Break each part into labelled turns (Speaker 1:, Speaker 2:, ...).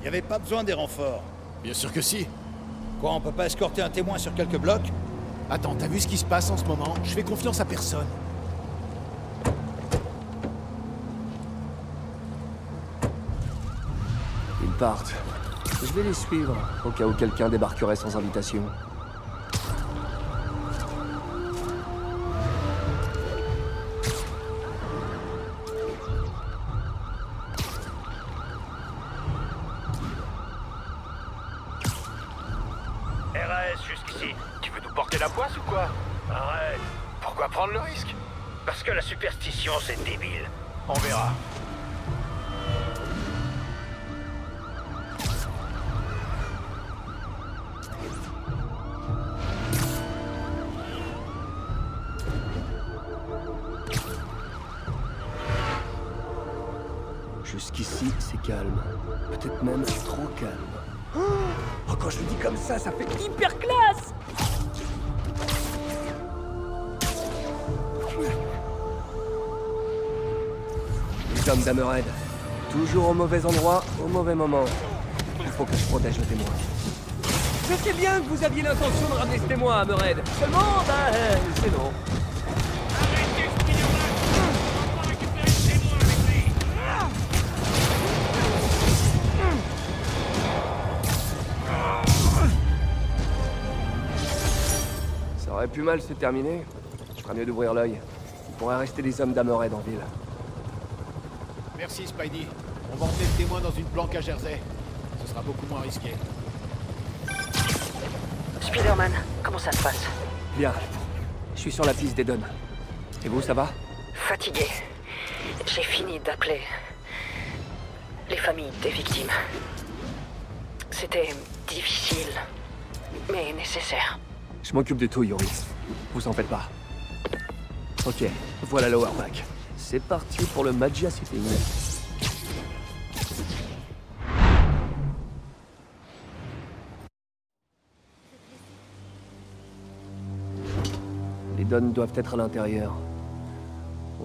Speaker 1: Y avait pas besoin des renforts.
Speaker 2: Bien sûr que si.
Speaker 1: Quoi, on peut pas escorter un témoin sur quelques blocs?
Speaker 2: Attends, t'as vu ce qui se passe en ce moment? Je fais confiance à personne.
Speaker 3: Ils partent. Je vais les suivre, au cas où quelqu'un débarquerait sans invitation.
Speaker 4: RAS, jusqu'ici. Tu veux nous porter la poisse ou quoi? Arrête. Pourquoi prendre le risque? Parce que la superstition, c'est débile. On verra.
Speaker 3: Jusqu'ici, c'est calme. Peut-être même trop calme.
Speaker 5: Oh, quand je le dis comme ça fait hyper classe!
Speaker 3: Les hommes d'Hammerhead. Toujours au mauvais endroit, au mauvais moment. Il faut que je protège le témoin.
Speaker 5: Je sais bien que vous aviez l'intention de ramener ce témoin à Hammerhead. Seulement, c'est non.
Speaker 3: Ça aurait pu mal se terminer. Je ferais mieux d'ouvrir l'œil. Il pourrait rester des hommes d'Hammerhead en ville.
Speaker 2: Merci, Spidey. On va emmener le témoin dans une planque à Jersey. Ce sera beaucoup moins risqué.
Speaker 6: Spider-Man, comment ça se passe?
Speaker 3: Bien. Je suis sur la piste d'Eden. Et vous, ça va?
Speaker 6: Fatigué. J'ai fini d'appeler les familles des victimes. C'était difficile, mais nécessaire.
Speaker 3: Je m'occupe de tout, Yuri. Vous en faites pas. Ok, voilà le Warpack. C'est parti pour le Magia Sitting. Les Dons doivent être à l'intérieur.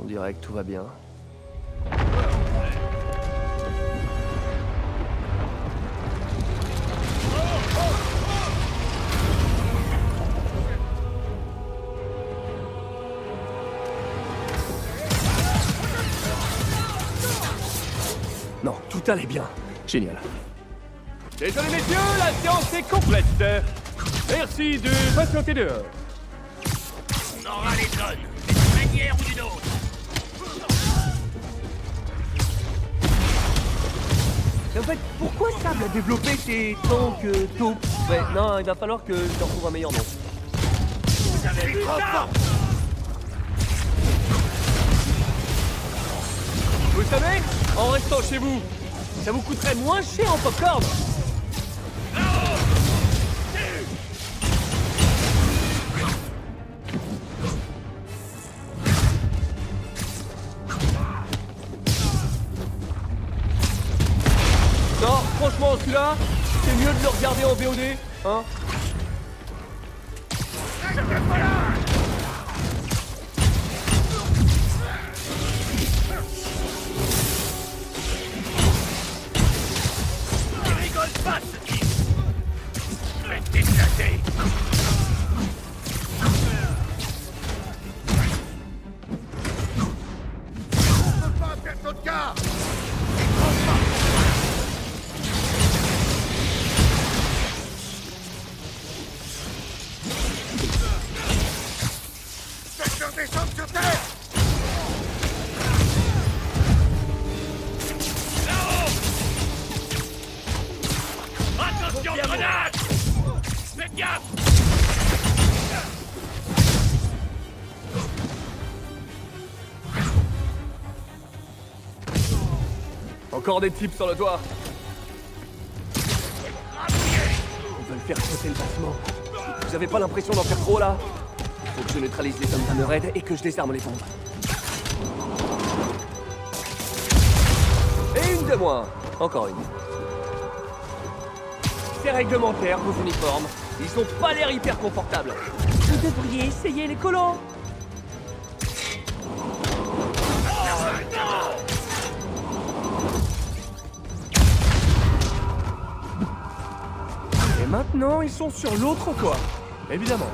Speaker 3: On dirait que tout va bien. Non, tout allait bien. Génial.
Speaker 5: Désolé messieurs, la séance est complète. Merci de patienter dehors.
Speaker 4: On aura les tonnes, d'une manière ou d'une autre.
Speaker 5: En fait, pourquoi Sable a développé ces tanks taupes? Ouais, non, il va falloir que je leur trouve un meilleur nom.
Speaker 4: Vous avez vu ça?
Speaker 5: Vous savez, en restant chez vous, ça vous coûterait moins cher en popcorn. Non, franchement, celui-là, c'est mieux de le regarder en VOD, hein?
Speaker 4: Il rigole pas, ce type. Je vais te déclasser. On peut pas perdre notre gars. Faites-leur descendre sur terre. Attention, grenade! Faites gaffe!
Speaker 5: Encore des types sur le toit.
Speaker 3: Ils veulent faire sauter le bâtiment. Vous avez pas l'impression d'en faire trop, là? Faut que je neutralise les hommes d'Hammerhead et que je désarme les bombes. Et une de moins. Encore une.
Speaker 5: C'est réglementaire, vos uniformes. Ils ont pas l'air hyper confortables. Vous devriez essayer les collants. non, ils sont sur l'autre toit. Évidemment.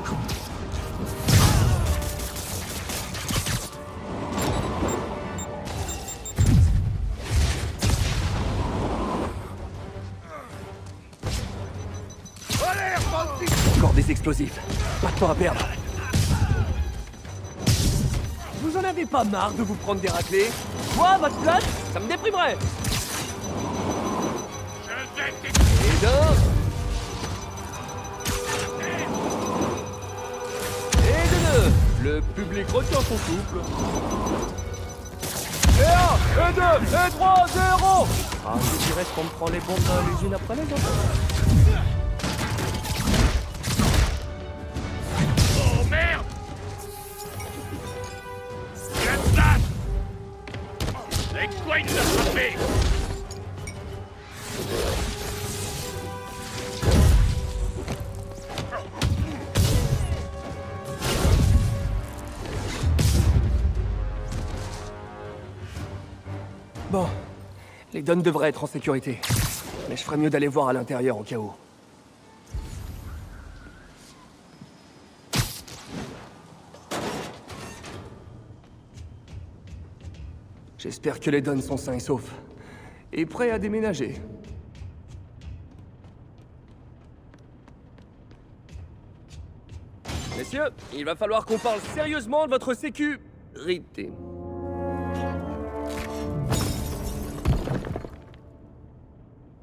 Speaker 5: Encore des explosifs. Pas de temps à perdre. Vous en avez pas marre de vous prendre des raclés? Moi, à votre place, ça me déprimerait. Et d'un. Et de deux. Le public retient son souffle. Et un, et deux, et trois, zéro. Ah, je dirais qu'on me prend les bombes les unes après les autres.
Speaker 4: Oh merde! Il a de place! Avec quoi il nous a frappé?
Speaker 5: Bon, les Dons devraient être en sécurité. Mais je ferais mieux d'aller voir à l'intérieur au cas où. J'espère que les Dons sont sains et saufs. Et prêts à déménager. Messieurs, il va falloir qu'on parle sérieusement de votre sécurité.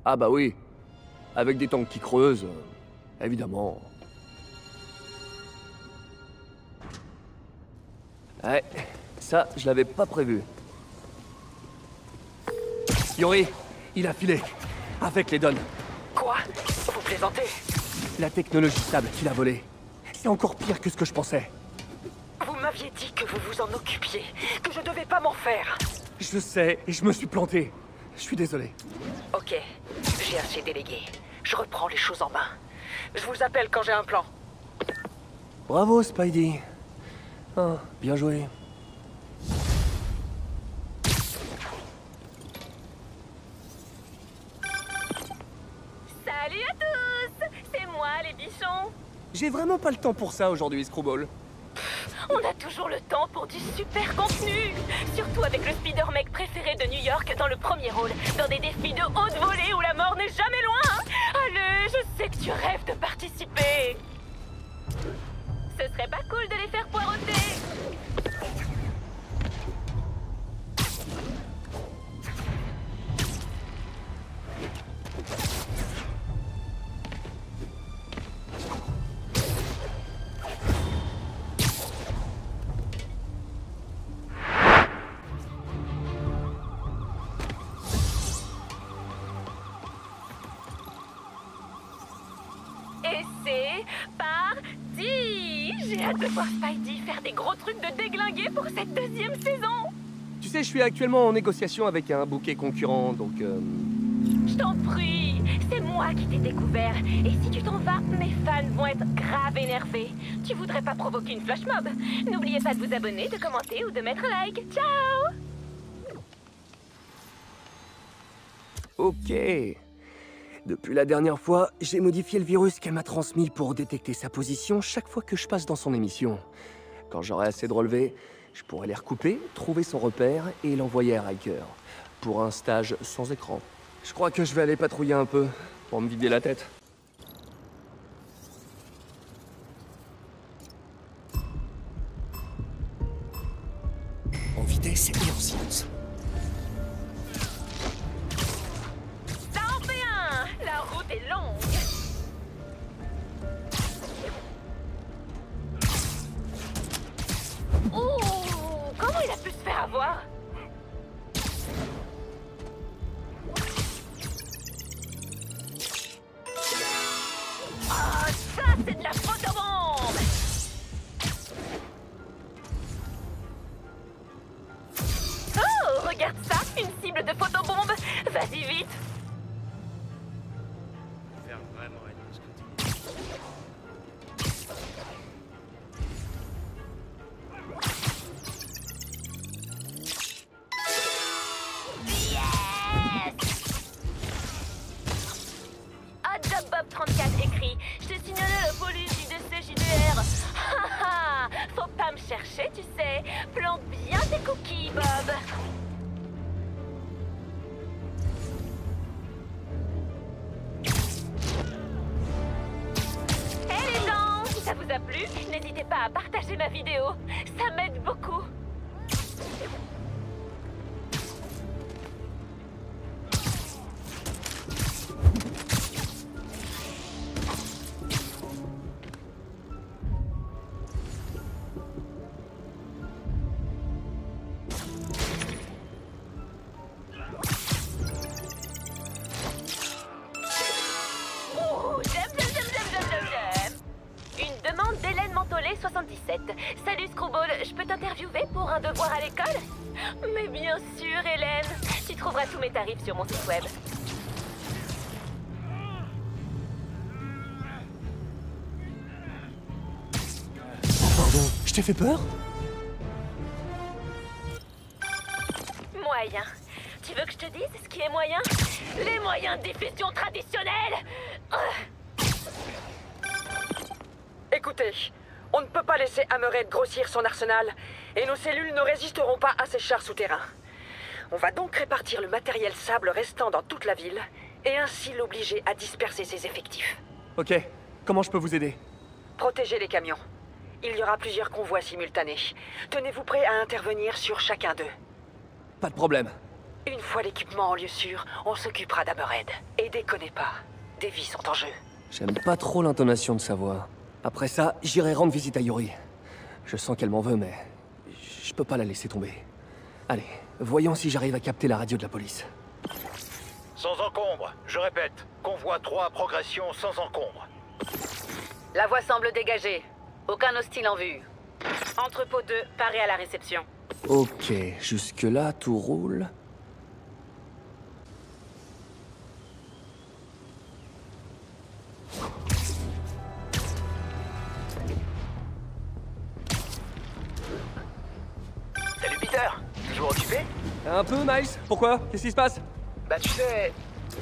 Speaker 5: Ah bah oui, avec des tanks qui creusent, évidemment. Ouais, ça, je l'avais pas prévu. Yori, il a filé, avec les Dons.
Speaker 6: Quoi? Vous plaisantez?
Speaker 5: La technologie stable qu'il a volée. C'est encore pire que ce que je pensais.
Speaker 6: Vous m'aviez dit que vous vous en occupiez, que je devais pas m'en faire.
Speaker 5: Je sais, et je me suis planté. Je suis désolé.
Speaker 6: Ok, j'ai assez délégué. Je reprends les choses en main. Je vous appelle quand j'ai un plan.
Speaker 5: Bravo, Spidey. Ah, bien joué.
Speaker 7: Salut à tous! C'est moi, les bichons!
Speaker 5: J'ai vraiment pas le temps pour ça aujourd'hui, Screwball.
Speaker 7: On a toujours le temps pour du super contenu! Surtout avec le Spider-Mec préféré de New York dans le premier rôle, dans des défis de haute volée où la mort n'est jamais loin! Allez, je sais que tu rêves de participer! Ce serait pas cool de les faire poireauter! J'ai hâte de voir Spidey faire des gros trucs de déglinguer pour cette deuxième saison.
Speaker 5: Tu sais, je suis actuellement en négociation avec un bouquet concurrent, donc
Speaker 7: Je t'en prie, c'est moi qui t'ai découvert. Et si tu t'en vas, mes fans vont être grave énervés. Tu voudrais pas provoquer une flash mob? N'oubliez pas de vous abonner, de commenter ou de mettre un like. Ciao!
Speaker 5: Ok. Depuis la dernière fois, j'ai modifié le virus qu'elle m'a transmis pour détecter sa position chaque fois que je passe dans son émission. Quand j'aurai assez de relevés, je pourrai les recouper, trouver son repère et l'envoyer à Riker. Pour un stage sans écran. Je crois que je vais aller patrouiller un peu, pour me vider la tête. En vitesse et en silence.
Speaker 7: La route est longue. Ouh, comment il a pu se faire avoir? Oh, ça c'est de la photobombe! Oh, regarde ça, une cible de photobombe. Vas-y vite. pas à partager ma vidéo. Ça m'aide beaucoup. Une demande d'Hélène Mentolé, 77. Salut Screwball, je peux t'interviewer pour un devoir à l'école? Mais bien sûr, Hélène. Tu trouveras tous mes tarifs sur mon site web.
Speaker 5: Pardon, je t'ai fait peur?
Speaker 7: Moyen. Tu veux que je te dise ce qui est moyen? Les moyens de diffusion traditionnels.
Speaker 6: Écoutez, on ne peut pas laisser Hammerhead grossir son arsenal, et nos cellules ne résisteront pas à ces chars souterrains. On va donc répartir le matériel sable restant dans toute la ville, et ainsi l'obliger à disperser ses effectifs.
Speaker 5: Ok, comment je peux vous aider?
Speaker 6: Protégez les camions. Il y aura plusieurs convois simultanés. Tenez-vous prêts à intervenir sur chacun d'eux.
Speaker 5: Pas de problème.
Speaker 6: Une fois l'équipement en lieu sûr, on s'occupera d'Hammerhead. Et déconnez pas, des vies sont en jeu.
Speaker 5: J'aime pas trop l'intonation de sa voix. Après ça, j'irai rendre visite à Yuri. Je sens qu'elle m'en veut, mais je peux pas la laisser tomber. Allez, voyons si j'arrive à capter la radio de la police.
Speaker 4: Sans encombre, je répète. Convoi 3, progression sans encombre.
Speaker 6: La voie semble dégagée. Aucun hostile en vue.
Speaker 7: Entrepôt 2, paré à la réception.
Speaker 5: Ok, jusque-là, tout roule.
Speaker 4: Salut Peter, toujours occupé?
Speaker 5: Un peu, Miles. Pourquoi? Qu'est-ce qui se passe?
Speaker 4: Bah tu sais,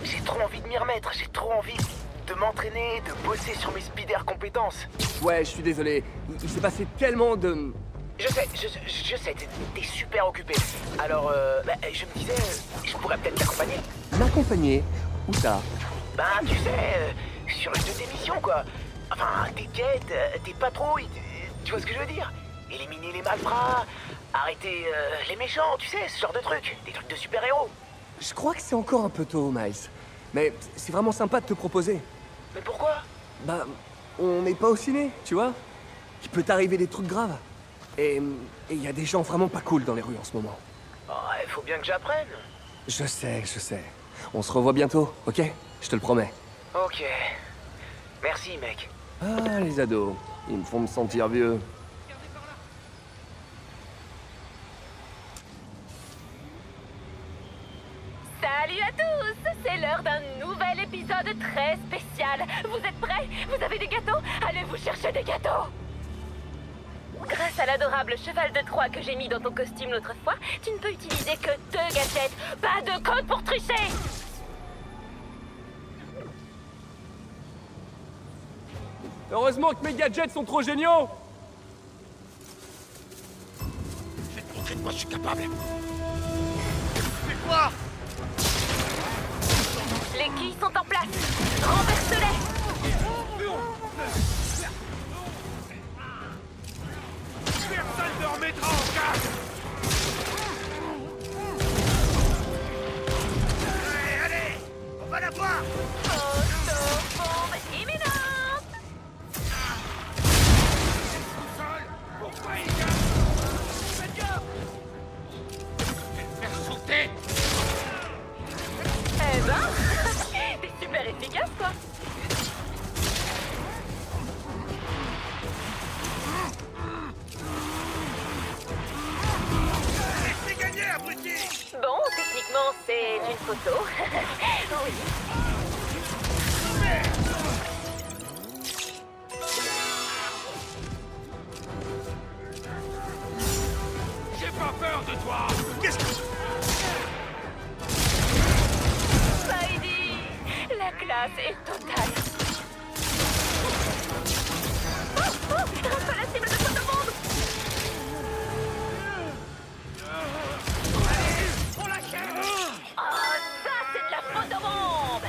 Speaker 4: j'ai trop envie de m'y remettre, j'ai trop envie de m'entraîner, de bosser sur mes speeder compétences.
Speaker 5: Ouais, je suis désolé. Il s'est passé tellement de...
Speaker 4: Je sais, t'es super occupé. Alors, je me disais, je pourrais peut-être t'accompagner.
Speaker 5: M'accompagner? Où ça?
Speaker 4: Bah, tu sais, sur une de tes missions, quoi. Enfin, tes quêtes, tes patrouilles, tu vois ce que je veux dire? Éliminer les malfrats, arrêter les méchants, tu sais, ce genre de trucs. Des trucs de super-héros.
Speaker 5: Je crois que c'est encore un peu tôt, Miles. Mais c'est vraiment sympa de te proposer.
Speaker 4: Mais pourquoi?
Speaker 5: Bah, on n'est pas au ciné, tu vois? Il peut t'arriver des trucs graves. Et il y a des gens vraiment pas cool dans les rues en ce moment.
Speaker 4: Oh, il faut bien que j'apprenne.
Speaker 5: Je sais. On se revoit bientôt, ok? Je te le promets.
Speaker 4: Ok. Merci, mec.
Speaker 5: Ah, les ados. Ils me font me sentir vieux.
Speaker 7: Salut à tous! C'est l'heure d'un nouvel épisode très spécial. Vous êtes prêts? Vous avez des gâteaux? Allez vous chercher des gâteaux! Grâce à l'adorable cheval de Troie que j'ai mis dans ton costume l'autre fois, tu ne peux utiliser que 2 gadgets. Pas de code pour tricher!
Speaker 5: Heureusement que mes gadgets sont trop géniaux!
Speaker 2: Je vais te montrer de quoi je suis capable.
Speaker 7: Les quilles sont en place. Renverse-les!
Speaker 2: Personne ne remettra en cas. Allez, on va la voir.
Speaker 7: Bombe imminente!
Speaker 2: Pourquoi il gagne? Faites gaffe. Je vais le faire sauter.
Speaker 7: Eh ben, t'es super efficace, toi.
Speaker 2: Laissez gagner, abruti.
Speaker 7: Bon, techniquement, c'est une photo. Oui.
Speaker 2: J'ai pas peur de toi. Qu'est-ce que...
Speaker 7: Spidey! La classe est totale. Oh, reste à la cible de photobombe!
Speaker 2: On l'achève.
Speaker 7: Oh, ça, c'est de la photobombe!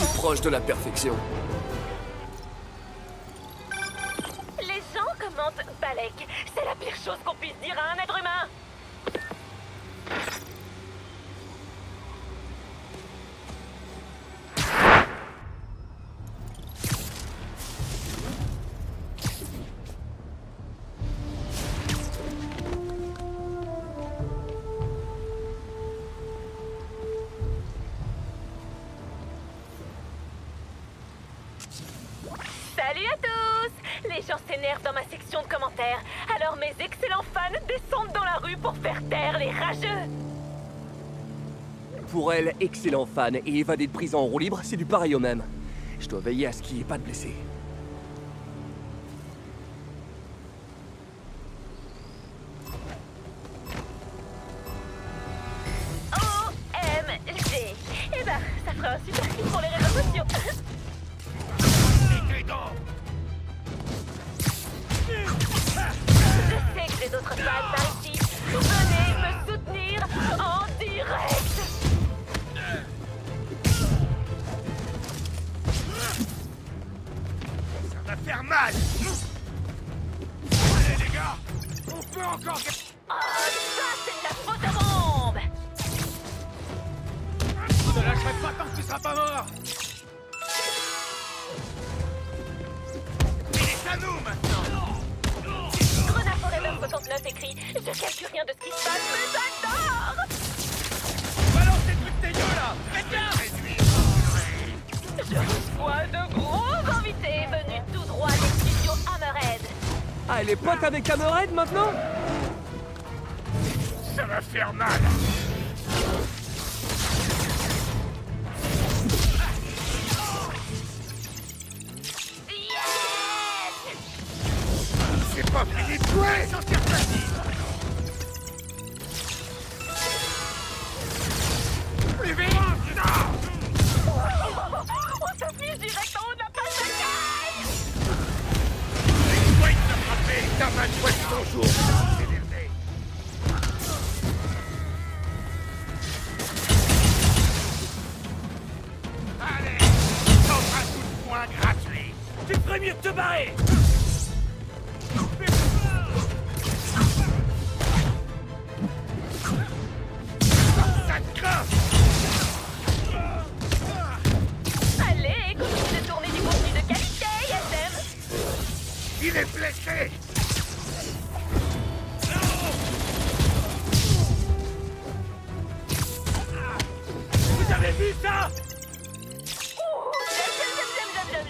Speaker 5: si proche de la perfection.
Speaker 7: Les gens commentent Balek. C'est la pire chose qu'on puisse dire à un être humain. Salut à tous! Les gens s'énervent dans ma section de commentaires, alors mes excellents fans descendent dans la rue pour faire taire les rageux!
Speaker 5: Pour elle, excellent fan et évadé de prison en roue libre, c'est du pareil au même. Je dois veiller à ce qu'il n'y ait pas de blessés.
Speaker 7: OMG! Eh ben, ça ferait un super clip pour les réseaux sociaux! Je sais que j'ai d'autres fans par ici. Venez me soutenir en direct.
Speaker 2: Ça va faire mal. Allez les gars, on peut encore...
Speaker 7: Oh, ça c'est de la photobombe.
Speaker 2: Je te lâcherai pas tant que tu seras pas mort. Il est à nous maintenant.
Speaker 7: Grenade Forever 69 écrit: je calcule rien de ce qui se passe, mais j'adore.
Speaker 2: Balance tes trucs dégueux là. Faites gaffe.
Speaker 7: Je reçois de gros invités venus tout droit des studios Hammerhead.
Speaker 5: Ah, elle est pote avec Hammerhead maintenant?
Speaker 2: Ça va faire mal.
Speaker 7: Yes!
Speaker 2: C'est pas fini de jouer. Sortir facile. Plus vite.
Speaker 7: On s'affiche direct en haut de la page d'accueil.
Speaker 2: Wait de frapper. Ta main chouette ton jour. C'est énervé. Allez, t'offres un coup de poing gratuit. Tu ferais mieux de te barrer. Ça te craint.
Speaker 7: Allez, continue de tourner du contenu de qualité, YSM.
Speaker 2: Il est blessé. Vous avez vu ça?
Speaker 7: Ouh,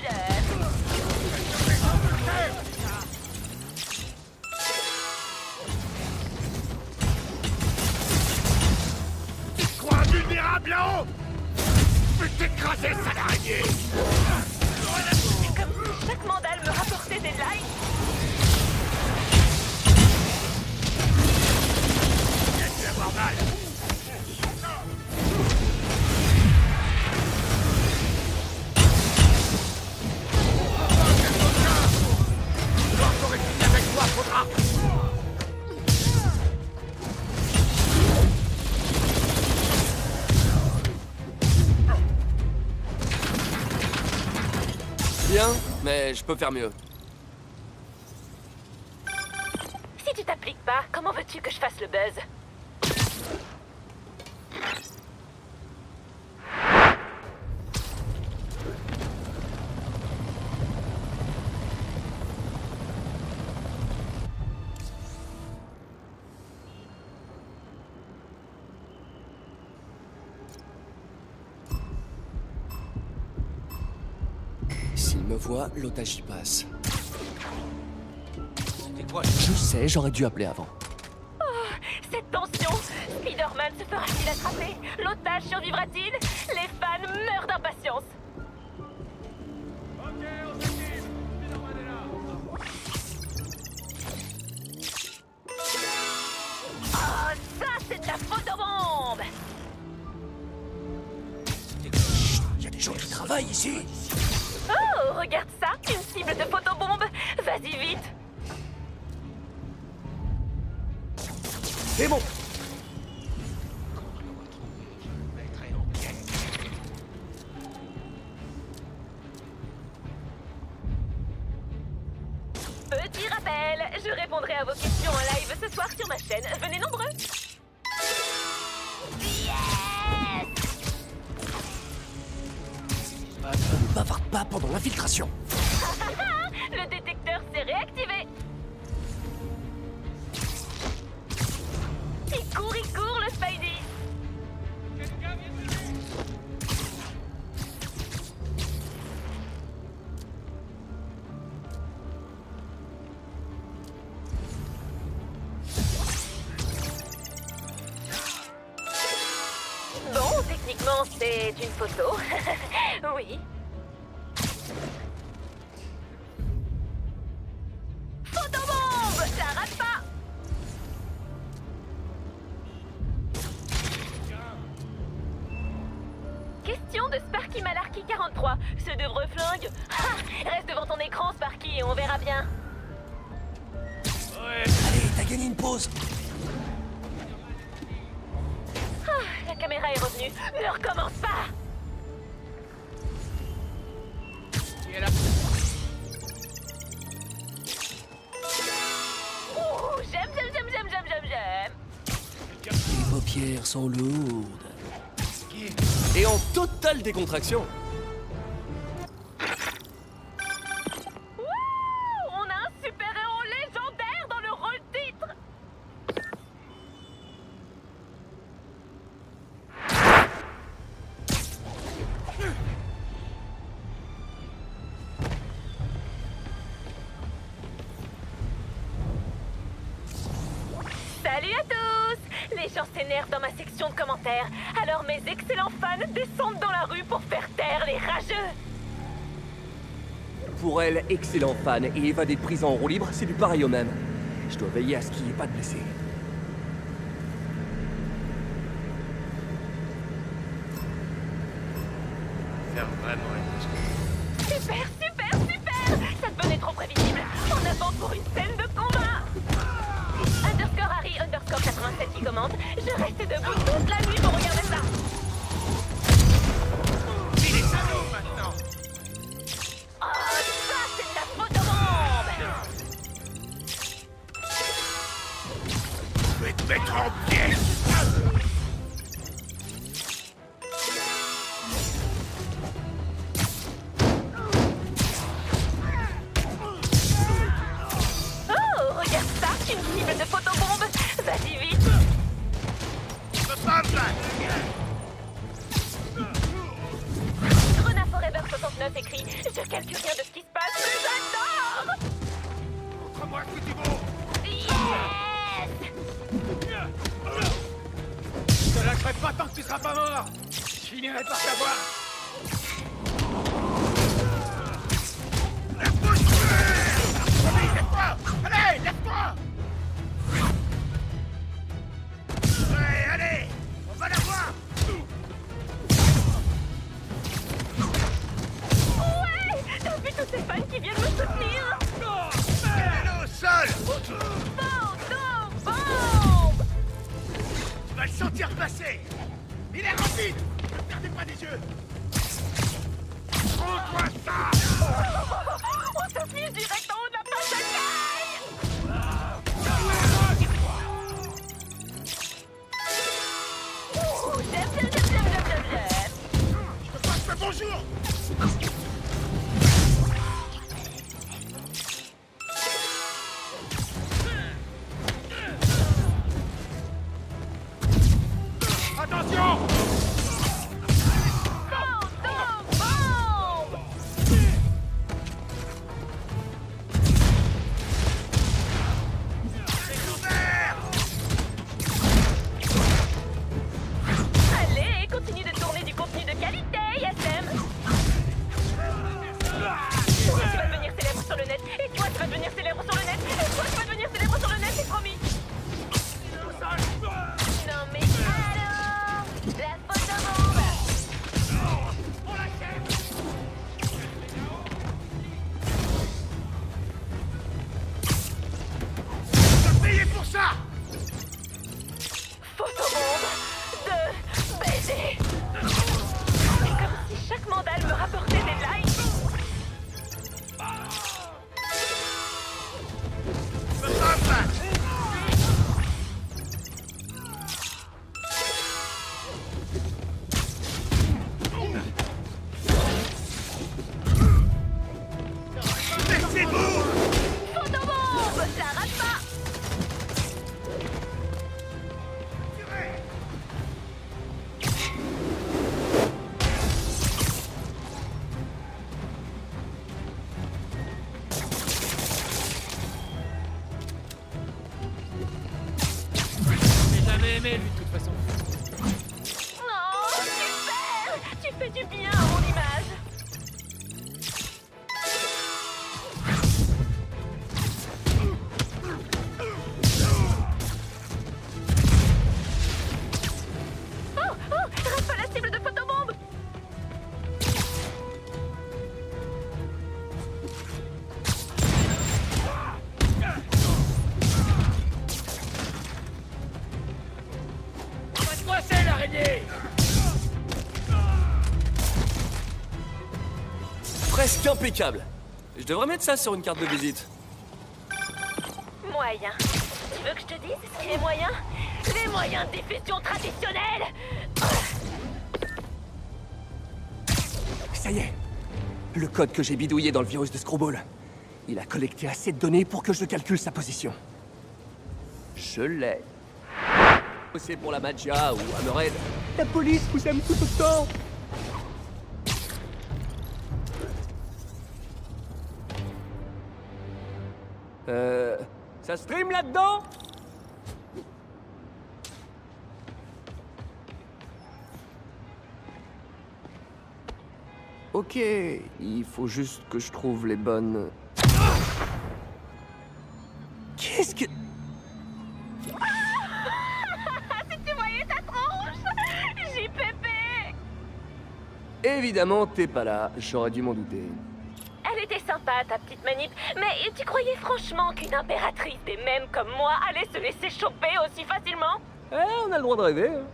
Speaker 7: j'aime.
Speaker 2: Tu te crois invulnérable là-haut? Je vais t'écraser, sale araignée.
Speaker 7: C'est comme si chaque mandale me rapportait des likes.
Speaker 2: Tu vas avoir mal. Quand t'aurais fini avec toi, faudra.
Speaker 5: Bien, mais je peux faire mieux.
Speaker 7: Si tu t'appliques pas, comment veux-tu que je fasse le buzz?
Speaker 5: S'il me voit, l'otage y passe. Je sais, j'aurais dû appeler avant.
Speaker 7: Cette tension! Spider-Man se fera-t-il attraper? L'otage survivra-t-il? Les fans meurent d'impatience!
Speaker 2: Ok, on s'active. Spider-Man est là.
Speaker 7: Oh, ça c'est de la photobombe!
Speaker 5: Il y a des gens qui travaillent ici.
Speaker 7: Oh, regarde ça! Une cible de photobombe! Vas-y vite!
Speaker 5: C'est bon.
Speaker 7: Nickel. Je répondrai à vos questions en live ce soir sur ma chaîne. Venez nombreux. Yes!
Speaker 3: Ne bavarde pas pendant l'infiltration.
Speaker 7: Le détecteur s'est réactivé. Il court, le Spidey. Bon, techniquement, c'est une photo. Oui. Photobombe! Ça rate pas! Question de Sparky Malarkey 43. Ce de vrais flingues? Reste devant ton écran, Sparky, et on verra bien.
Speaker 3: Allez, t'as gagné une pause.
Speaker 7: La caméra est revenue. Ne recommence pas!
Speaker 2: Qui est là?
Speaker 7: Ouh, j'aime.
Speaker 3: Les paupières sont lourdes. Et en totale décontraction.
Speaker 7: Wouh! On a un super-héros légendaire dans le rôle titre! Salut à tous! Les gens s'énervent dans ma section de commentaires, alors mes excellents fans descendent dans la rue pour faire taire les rageux!
Speaker 5: Pour elle, excellent fan et évadé de prison en roue libre, c'est du pareil au même. Je dois veiller à ce qu'il n'y ait pas de blessés.
Speaker 7: Super! Ça devenait trop prévisible! En avant pour une scène de combat! Underscore Harry, underscore 87 qui commande. Je reste debout toute la nuit pour regarder ça!
Speaker 2: Il est à nous maintenant!
Speaker 7: Oh, ça c'est de la photobombe!
Speaker 2: Je vais te mettre en pièces!
Speaker 7: Oh, regarde ça, une cible de photobombe! Vas-y vite! Renat Forever 69 écrit: je calcule rien de ce qui se passe, mais j'adore!
Speaker 2: Montre-moi ce que tu vaux!
Speaker 7: Yes!
Speaker 2: Je te lâcherai pas tant que tu seras pas mort! Je finirai par t'avoir! Lève-toi, allez, lève-toi! Ouais, allez! On va la voir!
Speaker 7: Ouais! T'as vu tous ces fans qui viennent me soutenir?
Speaker 2: Mets-le au sol!
Speaker 7: Photobombe!
Speaker 2: Tu vas le sentir passer! Il est rapide! Ne perdez pas des yeux! Prends-toi ça!
Speaker 7: On s'affiche direct en haut de la page d'accueil! Ouh, j'aime!
Speaker 2: Je te passe le bonjour! Attention!
Speaker 7: Photobombe!
Speaker 2: C'est ouvert!
Speaker 7: Allez, continue de tourner du contenu de qualité, ISM! Tu fais du bien à mon image. Reste pas la cible de photobombe.
Speaker 3: On va te coincer, l'araignée! Presque impeccable. Je devrais mettre ça sur une carte de visite.
Speaker 7: Moyen. Tu veux que je te dise ce qu'il est moyen? Les moyens de diffusion traditionnels.
Speaker 5: Ça y est. Le code que j'ai bidouillé dans le virus de Screwball. Il a collecté assez de données pour que je calcule sa position. Je l'ai. C'est pour la Magia ou Hammerhead. La police vous aime tout autant. Ça stream là-dedans? Ok, il faut juste que je trouve les bonnes... Qu'est-ce que...
Speaker 7: Si tu voyais ta tronche, JPP.
Speaker 5: Évidemment, t'es pas là. J'aurais dû m'en douter.
Speaker 7: Elle était sympa, ta petite manip, mais tu croyais franchement qu'une impératrice des mêmes comme moi allait se laisser choper aussi facilement?
Speaker 5: On a le droit de rêver. Hein.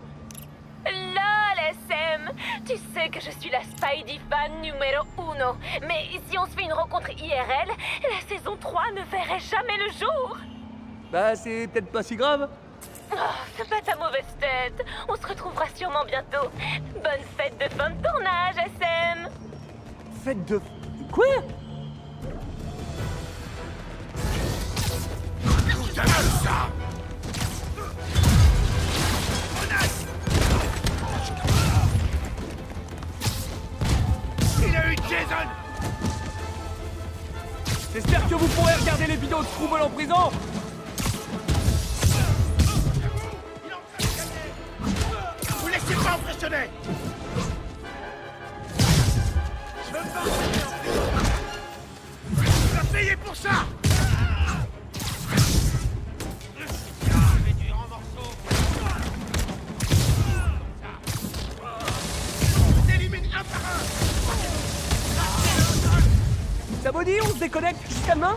Speaker 7: LOL, SM. Tu sais que je suis la Spidey fan numéro 1. Mais si on se fait une rencontre IRL, la saison 3 ne verrait jamais le jour.
Speaker 5: Bah, c'est peut-être pas si grave.
Speaker 7: Oh, c'est pas ta mauvaise tête. On se retrouvera sûrement bientôt. Bonne fête de fin de tournage, SM.
Speaker 5: Fête de... Quoi?
Speaker 2: Ça! Il a eu Jason!
Speaker 3: J'espère que vous pourrez regarder les vidéos de Screwball en prison.
Speaker 2: Vous laissez pas impressionner! Je veux pas! Tu vas payer pour ça! Je vais tuer en morceaux! On vous élimine un par un!
Speaker 5: Ça vous dit, on se déconnecte jusqu'à demain?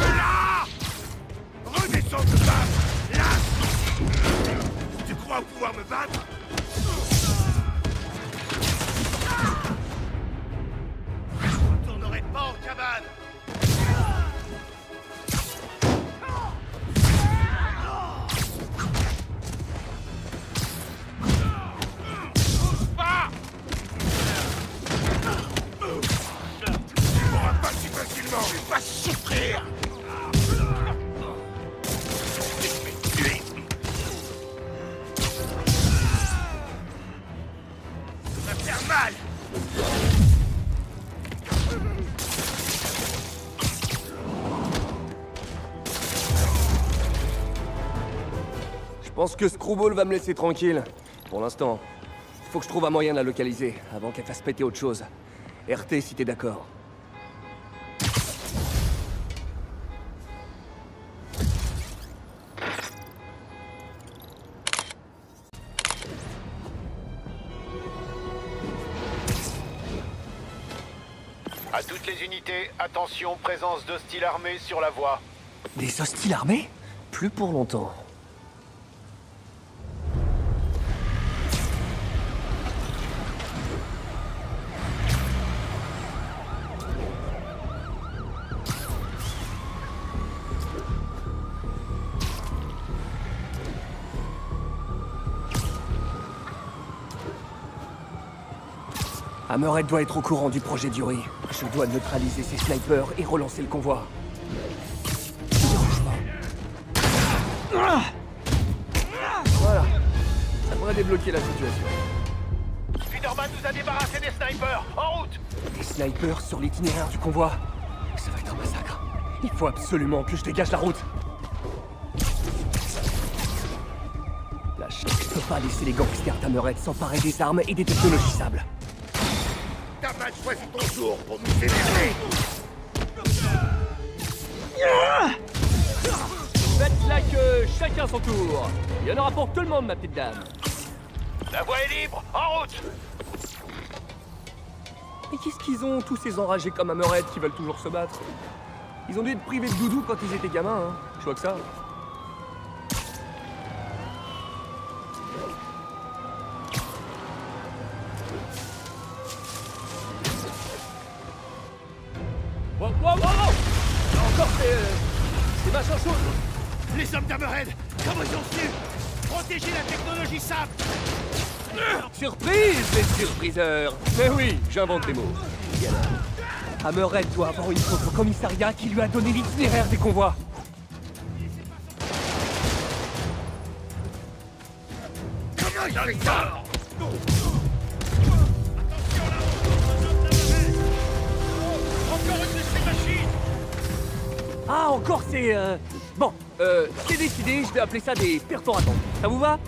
Speaker 2: Là! Redescends de base! Là! Tu crois pouvoir me battre? Je retournerai pas en cabane! Pas! Tu pourras pas si facilement! Tu vas souffrir! Ça va faire mal!
Speaker 5: Je pense que Screwball va me laisser tranquille. Pour l'instant. Faut que je trouve un moyen de la localiser, avant qu'elle fasse péter autre chose. RT si t'es d'accord.
Speaker 2: À toutes les unités, attention, présence d'hostiles armés sur la voie.
Speaker 5: Des hostiles armés? Plus pour longtemps. Hammerhead doit être au courant du projet d'Yuri. Je dois neutraliser ses snipers et relancer le convoi. Voilà. Ça devrait débloquer la situation.
Speaker 2: Spider-Man nous a débarrassé des snipers. En route!
Speaker 5: Des snipers sur l'itinéraire du convoi. Ça va être un massacre. Il faut absolument que je dégage la route. Je peux pas laisser les gangsters d'Hammerhead s'emparer des armes et des technologies sables.
Speaker 1: T'as mal choisi ton jour pour nous énerver.
Speaker 5: Faites là que chacun son tour. Il y en aura pour tout le monde, ma petite dame.
Speaker 4: La voie est libre, en route!
Speaker 5: Mais qu'est-ce qu'ils ont, tous ces enragés comme Hammerhead qui veulent toujours se battre? Ils ont dû être privés de doudou quand ils étaient gamins, hein. Je vois que ça. Wow, wow, wow! Encore ces machins chauds!
Speaker 2: Les hommes d'Hammerhead, comment ils ont su protéger la technologie sable?
Speaker 5: Surprise, les surpriseurs! Mais oui, j'invente des mots. Et alors, Hammerhead doit avoir une faute au commissariat qui lui a donné l'itinéraire des convois.
Speaker 1: Comment il fait ça?
Speaker 5: Ah, encore ces... Bon, c'est décidé, je vais appeler ça des perforatants. Ça vous va?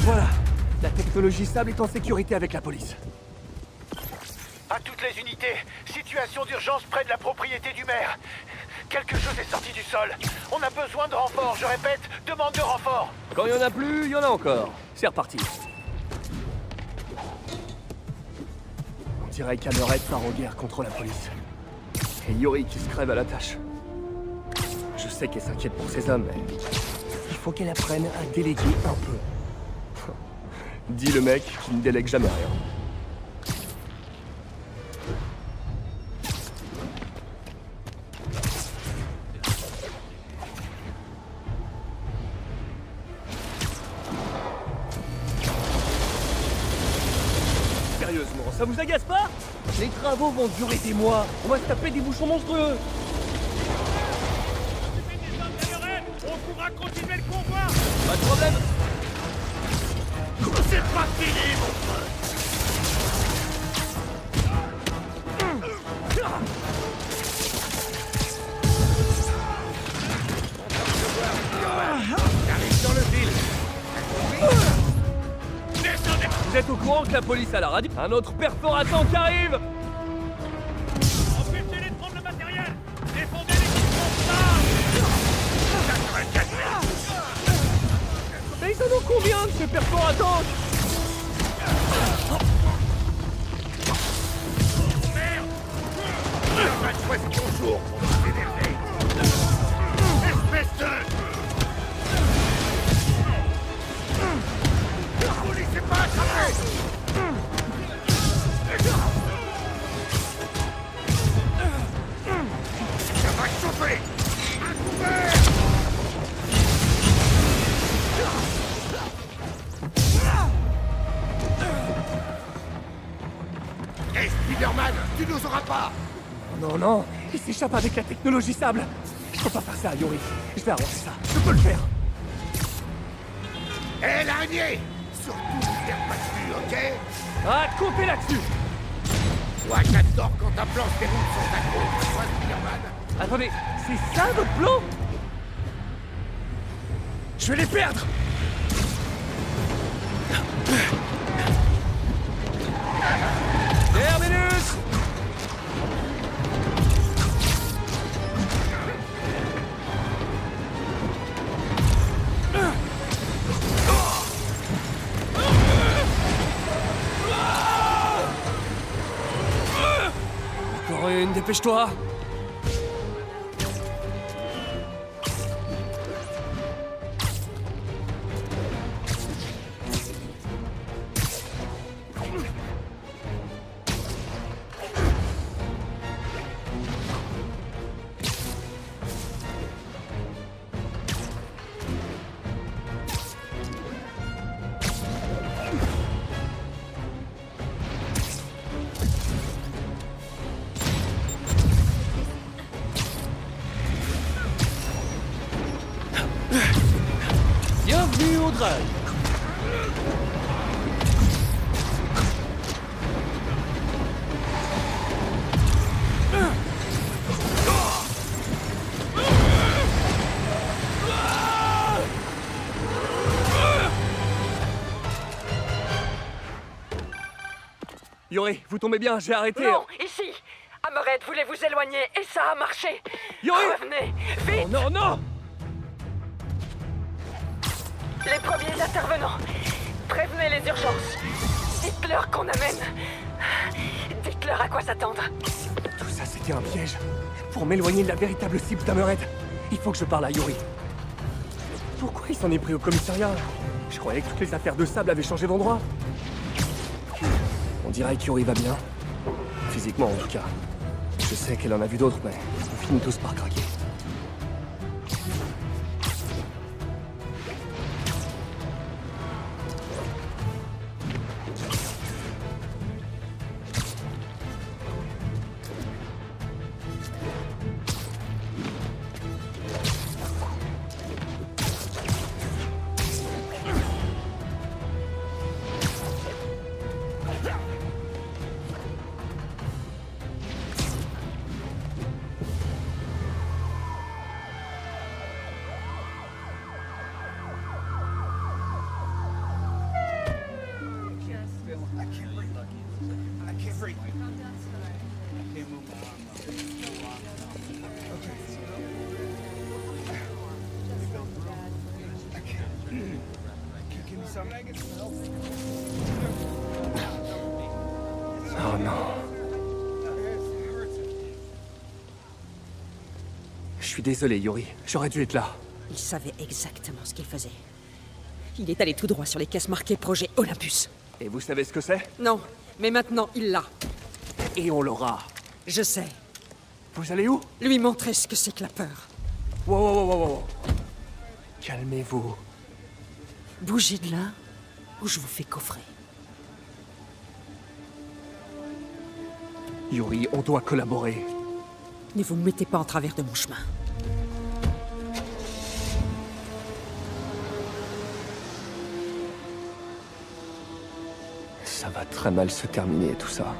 Speaker 5: Voilà, la technologie sable est en sécurité avec la police.
Speaker 4: À toutes les unités, situation d'urgence près de la propriété du maire. Quelque chose est sorti du sol. On a besoin de renfort, je répète, demande de renfort.
Speaker 5: Quand il y en a plus, il y en a encore. C'est reparti. On dirait qu'Hammerhead part en guerre contre la police. Et Yori qui se crève à la tâche. Je sais qu'elle s'inquiète pour ses hommes, mais il faut qu'elle apprenne à déléguer un peu. Dit le mec qui ne délègue jamais rien. Sérieusement, ça vous agace pas? Les travaux vont durer des mois. On va se taper des bouchons monstrueux.
Speaker 2: On pourra continuer le convoi.
Speaker 5: Pas de problème.
Speaker 1: C'est pas fini, mon pote. J'arrive dans le ville.
Speaker 5: Vous êtes au courant que la police a la radio? Un autre perforatant qui arrive!
Speaker 2: Empêchez-les de prendre le matériel. Défendez l'équipement sable.
Speaker 5: Mais ils en ont combien de ces perforatants?
Speaker 1: T'as mal choisi ton jour pour nous énerver. Espèce de... La police est pas attrapée. Ça va chauffer. Un couvert. Hey, Spider-Man, tu nous auras pas.
Speaker 5: Non, non, il s'échappe avec la technologie sable. Je peux pas faire ça, Yori. Je vais arranger ça. Je peux le faire.
Speaker 1: Hé, l'araignée. Surtout ne tire pas dessus, ok?
Speaker 5: Ah, comptez là-dessus.
Speaker 1: Toi, j'adore quand ta planche déroule sur ta côte. Toi, Spider-Man.
Speaker 5: Attendez, c'est ça votre plan? Je vais les perdre. Terminus. Encore une, dépêche-toi.
Speaker 3: moindre œil. Yori, vous tombez bien, j'ai arrêté.
Speaker 6: Non, ici. Hammerhead voulait vous éloigner et ça a marché.
Speaker 3: Yori!
Speaker 6: Revenez, vite.
Speaker 3: Oh non, non!
Speaker 6: Les premiers intervenants. Prévenez les urgences. Dites-leur qu'on amène. Dites-leur à quoi s'attendre.
Speaker 3: Tout ça, c'était un piège. Pour m'éloigner de la véritable cible d'Hammerhead, il faut que je parle à Yori. Pourquoi il s'en est pris au commissariat? Je croyais que toutes les affaires de sable avaient changé d'endroit. On dirait que Yori va bien. Physiquement, en tout cas. Je sais qu'elle en a vu d'autres, mais on finit tous par craquer. Oh non. Je suis désolé, Yori. J'aurais dû être là.
Speaker 6: Il savait exactement ce qu'il faisait. Il est allé tout droit sur les caisses marquées Projet Olympus.
Speaker 3: Et vous savez ce que c'est?
Speaker 6: Non, mais maintenant il l'a.
Speaker 3: Et on l'aura.
Speaker 6: Je sais.
Speaker 3: Vous allez où?
Speaker 6: Lui montrer ce que c'est que la peur.
Speaker 3: Wow, wow, wow, wow, wow. Calmez-vous.
Speaker 6: Bougez de là, ou je vous fais coffrer.
Speaker 3: Yori, on doit collaborer.
Speaker 6: Ne vous mettez pas en travers de mon chemin.
Speaker 3: Ça va très mal se terminer, tout ça.